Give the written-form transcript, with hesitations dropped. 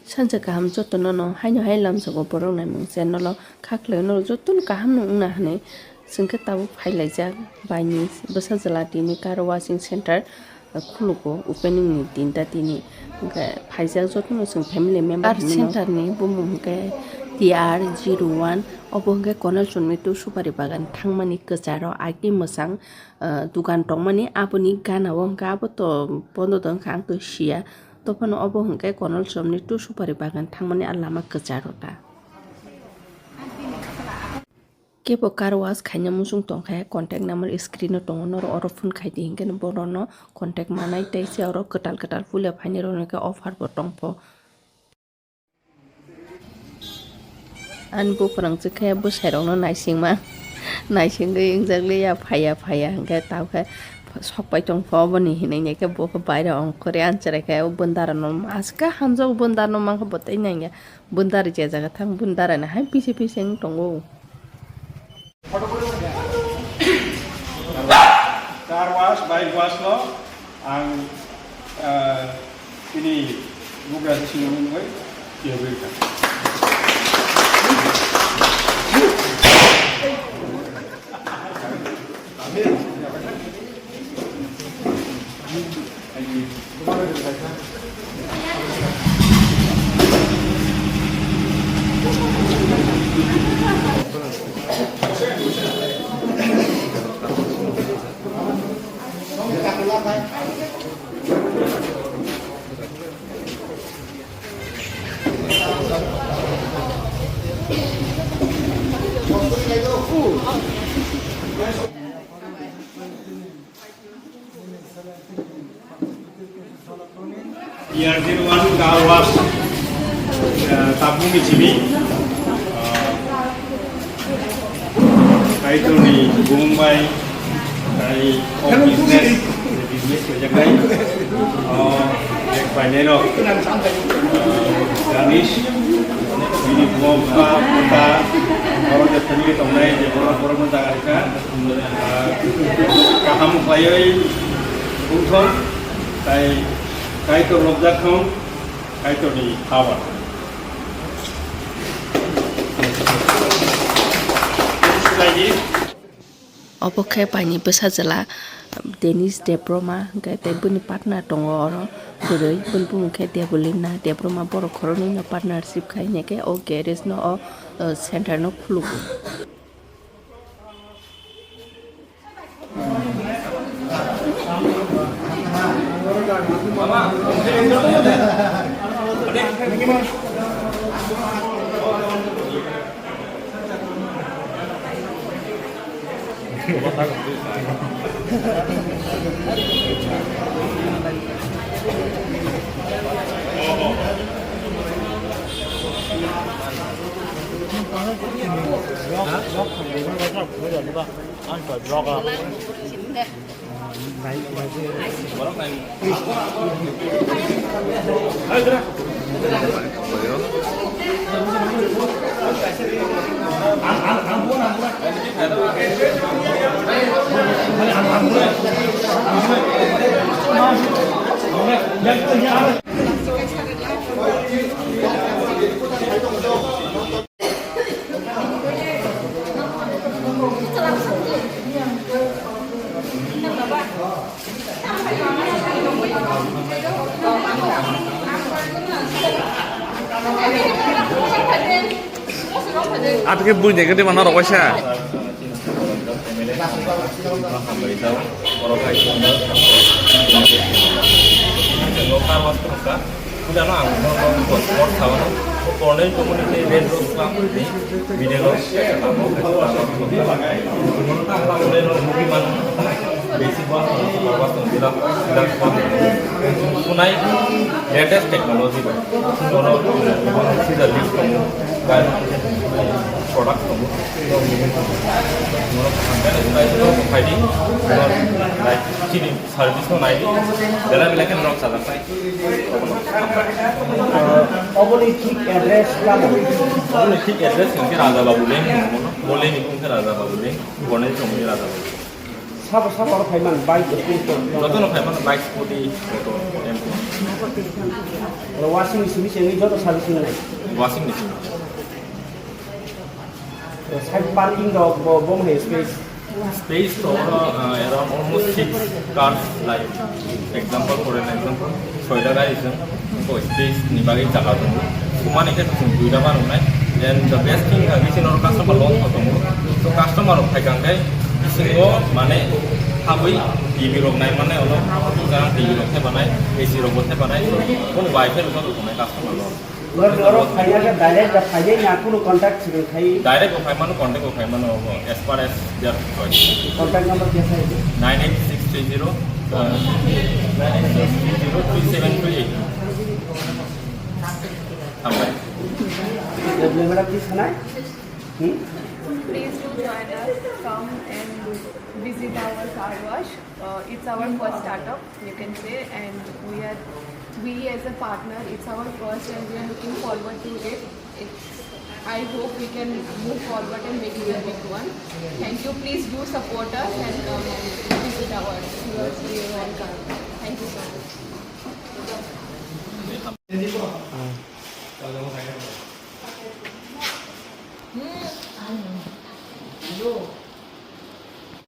Sanja kaham Jata Nono hai lamsokgo Borok Naimung channel o khaklai no jotono kaham no wngna hinui chwngkhe tabuk phailaijak baini Busala Tini car washing center khulugo opening ni 3 tini hingke phaijak jotono chwng family member center ni bumung hingke TR01 obo hingke konal chunmi tu Supari Bagan thangmani kwcharo agni mwsang dukan tongmani aboni gana o hingke abo to bondo tongkha ang to sia topano obo hingke konal chomni tu Supari Bagan thangmani a lama kwcharo ta kebo car wash khaina musung tongkha contact number screen no tongo noro oro phone khaidi hingke borono contact manai tei se oro katal phule phaini ro hingke offer bo tongpo an buprang chikhe busairok no naisingma naisingoi wngjakle ya phaya hingke tabkhe sokpai tongpo oboni hinai naikhe boko baire ongkore ancharakhe bundara no aska hamjak bundara no mangkha botai nainga bundara je jaga thang bundara na hai pise ng tongo car wash, bike wash lo, ang ini bukan cium gue, dia berikan. Yang diruan car wash tabung di sini, itu di Mumbai, dari bisnis banyak lagi, yang banyak loh, Ganesh, ini buka, orang Jepang itu online, orang mentarakan, kamu kayai, untung, kaito Rwjakha, kaito di Hawa. obo khe baini Busala Denis Debroma hingke tei bini partner tongo oro bwrui bini bumung khe Debolina Debroma Borok khoroknwi no partnership khainai khe o garage no o center no khulugo Apike bunyi gede mana rokoknya? latest technology product like service no naik bela bela kan Narok Jata sai oboli ঠিক address lama oboli ঠিক address yang Raja Babu leng boleh ni pun Raja Babu leng bonai Chowmuni Raja Babu Sabo sabo payman bike যত না ফাইমান bike scooty auto tempo washing machine ini jodoh servicing nai. Washing machine Side parking dog bom hai space. space to around almost 6 cars like example for an example soida guy is ko space ni bagi jaga tu kumane ke duida ban unai and the best thing is in our customer long to so customer phai kang kai singo mane habui tv rok nai mane olo jarang tv rok the banai ac rok the banai kon wifi rok to kumai customer lo Loro kaya ke direct da kaya ni aku nu contact sih kai. direct ko phai manu contact ko phai manu as far as their choice Contact number क्या है? 98630 986303728 sampai जब मेरा किस है ना? Please do join us, come and visit our car wash. It's our first startup, you can say, and we as a partner, it's our first and we are looking forward to it. I hope we can move forward and make it a big one. Thank you, please do support us and come and visit our stores. We are welcome. Thank you so much.